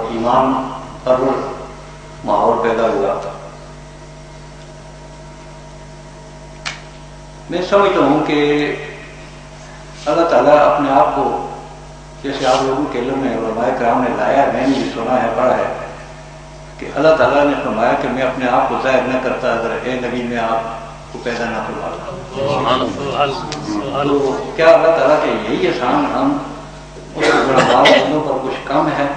ایمان پر ماحول پیدا ہوا. میں سمجھتا ہوں کہ اللہ تعالیٰ اپنے آپ کو جیسے آپ لوگوں کے علم میں علماء کرام نے لایا ہے، میں نے بھی سنا ہے پڑھا ہے کہ اللہ تعالیٰ نے فرمایا کہ میں اپنے آپ کو ظاہر نہ کرتا اگر اے نبی میں آپ کو پیدا نہ فرماتا. تو کیا اللہ تعالیٰ کے یہی احسان ہم اس گناہگار بندوں پر کچھ کم ہے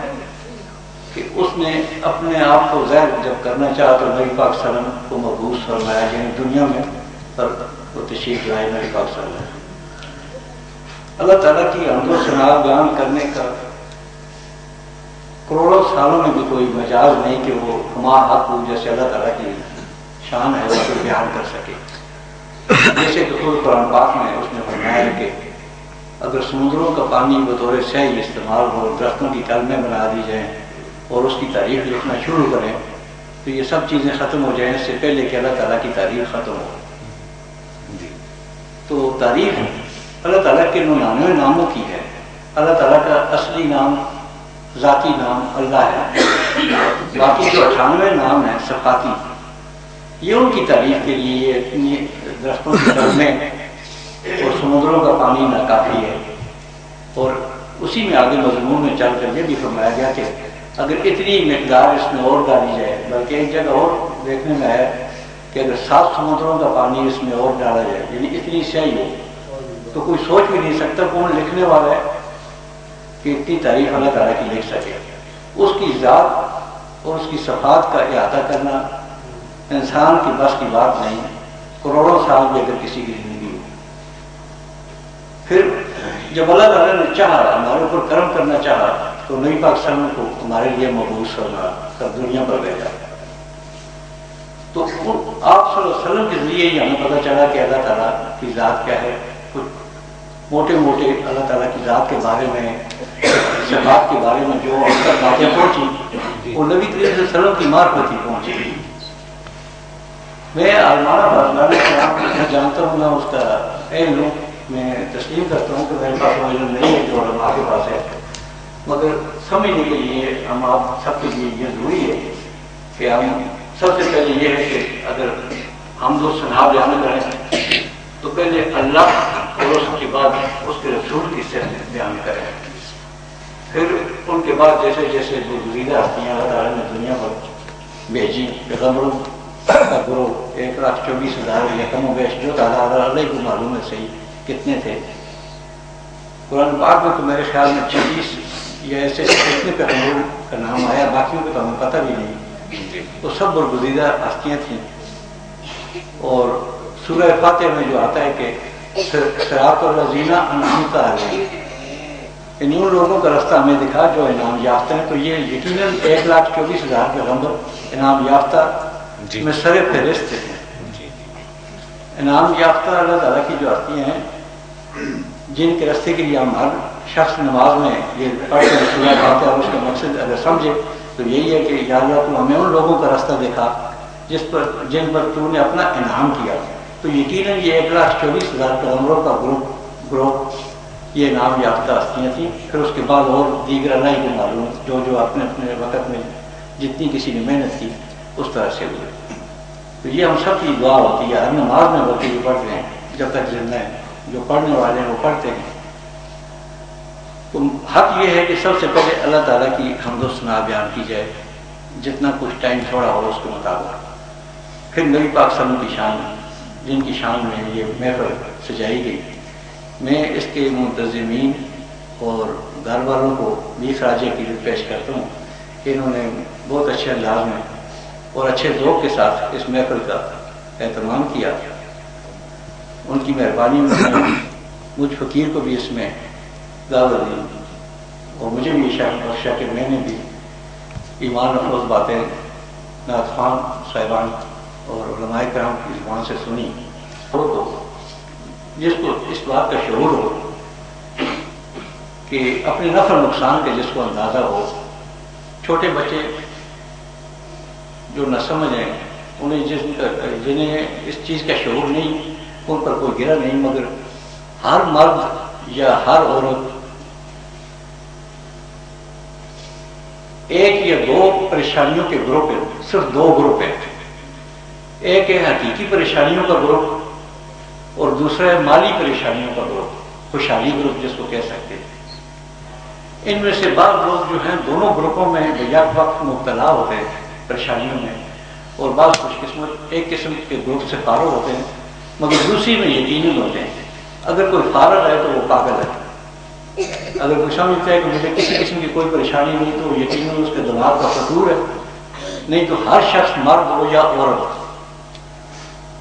کہ اس نے اپنے آپ کو ظاہر جب کرنا چاہا تو نبی پاک صلی اللہ علیہ وسلم کو مبعوث فرمایا، یعنی دنیا میں پر وہ تشریف لائے نبی پاک صلی اللہ علیہ وسلم. اللہ تعالیٰ کی حمد و ثنا بیان کرنے کا کروڑوں سالوں میں بھی کوئی مجاز نہیں کہ وہ ہمارا حق ہو جیسے اللہ تعالیٰ کی شان ہے وہ بیان کر سکے. جیسے کہ خود قرآن پاک میں اس نے فرمایا کہ اگر سمندروں کا پانی بطور سیاہی استعمال ہو، درختوں کی کلمیں بنا دی جائیں اور اس کی تاریخ لکھنا شروع کریں تو یہ سب چیزیں ختم ہو جائیں اس سے پہلے کہ اللہ تعالیٰ کی تاریخ ختم ہو. تو تاریخ اللہ تعالیٰ کے 99 ناموں کی ہے. اللہ تعالیٰ کا اصلی نام ذاتی نام اللہ ہے، باقی جو 98 نام ہیں صفاتی یہ ان کی تعریف کے لیے اتنی درختوں کی کلمیں اور سمندروں کا پانی ناکافی ہے. اور اسی میں آگے مضمون میں چل کر یہ بھی فرمایا گیا کہ اگر اتنی مقدار اس میں اور ڈالی جائے، بلکہ ایک جگہ اور دیکھنے میں ہے کہ اگر 7 سمندروں کا پانی اس میں اور ڈالا جائے یعنی اتنی سیاہی ہو تو کوئی سوچ بھی نہیں سکتا کون لکھنے والا ہے کہ اتنی تعریف اللہ تعالیٰ کی لکھ سکے. اس کی ذات اور اس کی صفات کا احاطہ کرنا انسان کی بس کی بات نہیں. کروڑوں سال بھی اگر کسی کی زندگی ہو، پھر جب اللہ تعالیٰ نے چاہا ہمارے اوپر کرم کرنا چاہا تو نبی پاک صلی اللہ علیہ وسلم کو ہمارے لیے مبعوث فرمایا کر دنیا پر بھیجا. تو آپ صلی اللہ علیہ وسلم کے ذریعے ہی ہمیں پتہ چلا کہ اللہ تعالیٰ کی ذات کیا ہے. کچھ موٹے موٹے اللہ تعالیٰ کی ذات کے بارے میں، صفات کے بارے میں جو اب تک باتیں پہنچی وہ نبی کریم صلی اللہ علیہ وسلم کی معرفت ہی پہنچی. میں علمانہ بازار جانتا ہوں، میں اس کا علم میں تسلیم کرتا ہوں کہ میرے پاس وہ علم نہیں ہے جو علماء کے پاس ہے، مگر سمجھنے کے لیے ہم آپ سب کے لیے یہ ضروری ہے کہ ہم سب سے پہلے یہ ہے کہ اگر حمد و ثنا بیان کریں تو پہلے اللہ اور اس کے بعد اس کے رسول کی صحت بیان کریں. پھر ان کے بعد جیسے جیسے جو گزیدہ ہستیاں اللہ تعالیٰ نے دنیا پر بھیجی، پیغمبروں کا گروہ 1,24,000 یا کم و بیش جو تعداد اللہ کو معلوم ہے صحیح کتنے تھے. قرآن پاک میں تو میرے خیال میں 26 یا ایسے کتنے پیغمبروں کا نام آیا، باقیوں کا تو ہمیں پتہ بھی نہیں. تو سب برگزیدہ ہستیاں تھیں. اور سورہ فاتح میں جو آتا ہے کہ صراط الذین انعمت علیہم، یعنی ان لوگوں کا راستہ ہمیں دکھا جو انعام یافتہ ہیں. تو یہ یقیناً 1,24,000 پیغمبر انعام یافتہ میں سر فہرست ہیں. انعام یافتہ اللہ تعالیٰ کی جو ہستیاں ہیں جن کے راستے کے لیے ہم ہر شخص نماز میں یہ پڑھ کر سورہ فاتحہ اور اس کا مقصد اگر سمجھے تو یہی ہے کہ یا اللہ تو ہمیں ان لوگوں کا راستہ دکھا جن پر تو نے اپنا انعام کیا. تو یقیناً یہ 1,24,000 پیغمبروں کا گروہ یہ انعام یافتہ ہستیاں تھیں. پھر اس کے بعد اور دیگر اللہ کو معلوم جو اپنے اپنے وقت میں جتنی کسی نے محنت کی اس طرح سے ہوئے. تو یہ ہم سب کی دعا ہوتی ہے، ہر نماز میں ہوتی ہے، پڑھتے ہیں جب تک زندہ ہیں، جو پڑھنے والے ہیں وہ پڑھتے ہیں. تو حق یہ ہے کہ سب سے پہلے اللہ تعالیٰ کی حمد و ثنا بیان کی جائے جتنا کچھ ٹائم تھوڑا ہو اس کے مطابق. پھر نبی پاک صلی اللہ علیہ وسلم کی شان جن کی شان میں یہ محفل سجائی گئی، میں اس کے منتظمین اور گھر والوں کو بھی خراج عقیدت پیش کرتا ہوں کہ انہوں نے بہت اچھے انداز میں اور اچھے ذوق کے ساتھ اس محفل کا اہتمام کیا. ان کی مہربانی میں مجھ فقیر کو بھی اس میں دعوت دی اور مجھے بھی شرف بخشا کہ میں نے بھی ایمان افروز باتیں نعت خوان صاحبان اور علماء کرام کی زبان سے سنی. تو جس کو اس بات کا شعور ہو کہ اپنے نفع نقصان کے جس کو اندازہ ہو، چھوٹے بچے جو نہ سمجھیں انہیں جنہیں اس چیز کا شعور نہیں ان پر کوئی گرا نہیں، مگر ہر مرد یا ہر عورت ایک یا دو پریشانیوں کے گروپ ہیں، صرف دو گروپ ہیں. ایک ہے حقیقی پریشانیوں کا گروپ اور دوسرا ہے مالی پریشانیوں کا گروپ، خوشحالی گروپ جس کو کہہ سکتے ہیں. ان میں سے بعض لوگ جو ہیں دونوں گروپوں میں یک وقت مبتلا ہوتے ہیں پریشانیوں میں، اور بعض خوش قسمت ایک قسم کے گروپ سے فارغ ہوتے ہیں مگر دوسری میں یقیناً ہوتے ہیں. اگر کوئی فارغ ہے تو وہ پاگل ہے، اگر کوئی سمجھتا ہے کہ مجھے کسی قسم کی کوئی پریشانی نہیں تو یقیناً اس کے دماغ کا فطور ہے. نہیں تو ہر شخص مرد ہو یا عورت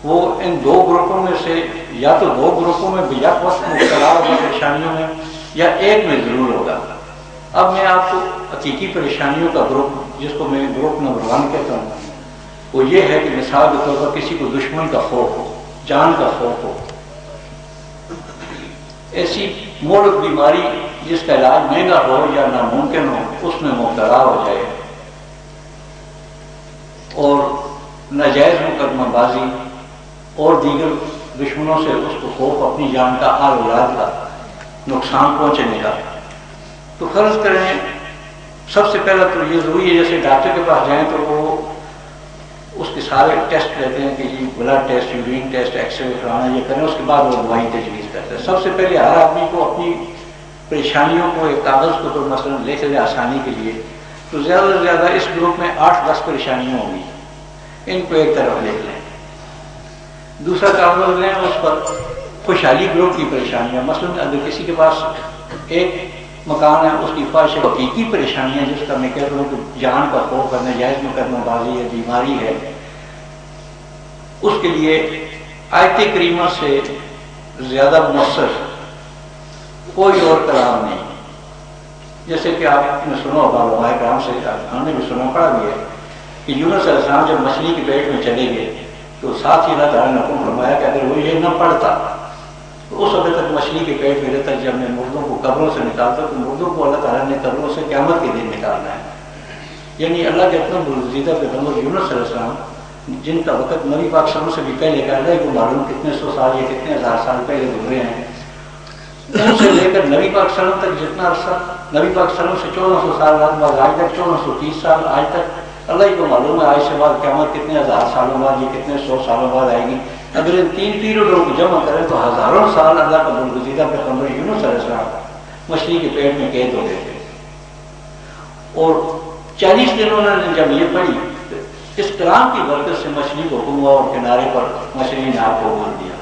وہ ان دو گروپوں میں سے یا تو دو گروپوں میں یک وقت مبتلا ہوگا پریشانیوں میں یا ایک میں ضرور ہوگا. اب میں آپ کو حقیقی پریشانیوں کا گروپ جس کو میں گروپ نمبر 1 کہتا ہوں وہ یہ ہے کہ مثال کے طور پر کسی کو دشمن کا خوف ہو، جان کا خوف ہو، ایسی مہلک بیماری جس کا علاج مہنگا ہو یا ناممکن ہو اس میں مبتلا ہو جائے، اور ناجائز مقدمہ بازی اور دیگر دشمنوں سے اس کو خوف، اپنی جان کا، آل اولاد کا نقصان پہنچنے کا. تو فرض کریں سب سے پہلا تو یہ ضروری ہے جیسے ڈاکٹر کے پاس جائیں تو وہ اس کے سارے ٹیسٹ لیتے ہیں کہ جی blood test, urine test, X ray کرانا، یہ کریں، اس کے بعد وہ دوائی تجویز کرتے ہیں. سب سے پہلے ہر آدمی کو اپنی پریشانیوں کو ایک کاغذ کو مثلا لکھ لیں آسانی کے لیے، تو زیادہ سے زیادہ اس گروپ میں 8-10 پریشانیاں ہوں گی، ان کو ایک طرف لکھ لیں. دوسرا کاغذ لیں اس پر خوشحالی گروپ کی پریشانیاں، مثلا اگر کسی کے پاس ایک مکان ہے، اس کی خواہش حقیقی پریشانیاں جس کا میں کہتا ہوں کہ جان کا خوف ہے، ناجائز مقدمہ بازی ہے، بیماری ہے، اس کے لیے آیت کریمہ سے زیادہ مؤثر کوئی اور کلام نہیں. جیسے کہ آپ نے سنا ہوگا علماء کرام سے، ہم نے بھی سنا پڑا بھی ہے کہ یونس علیہ السلام جب مچھلی کے پیٹ میں چلے گئے تو ساتھ ہی اللہ تعالیٰ نے حکم فرمایا کہ اگر وہ یہ نہ پڑھتا تو اس وقت تک مچھلی کے پیٹ میں رہتا. جب میں مردوں کو قبروں سے نکالتا تو مردوں کو اللہ تعالیٰ نے قبروں سے قیامت کے دن نکالنا ہے. یعنی اللہ کے اتنا برگزیدہ پیغمبر یونس علیہ السلام جن کا وقت نبی پاک صلی اللہ علیہ وسلم سے بھی پہلے کہا ہے کہ معلوم کتنے سو سال یا کتنے ہزار سال پہلے گزرے ہیں، ان سے لے کر نبی پاک صلی اللہ علیہ وسلم تک جتنا عرصہ، نبی پاک صلی اللہ علیہ وسلم سے 1400 سال بعد آج تک 1430 سال، آج تک اللہ ہی کو معلوم ہے آج سے بعد قیامت کتنے ہزار سالوں بعد یا کتنے سو سالوں بعد آئے گی. اگر ان 3 پیریڈوں کو جمع کریں تو ہزاروں سال اللہ کا برگزیدہ پیغمبر یونس علیہ السلام مچھلی کے پیٹ میں قید ہو گئے تھے. اور 40 دن انہوں نے جب یہ پڑھی اس کلام کی برکت سے مچھلی کو حکم ہوا اور کنارے پر مچھلی نے آپ کو بول دیا.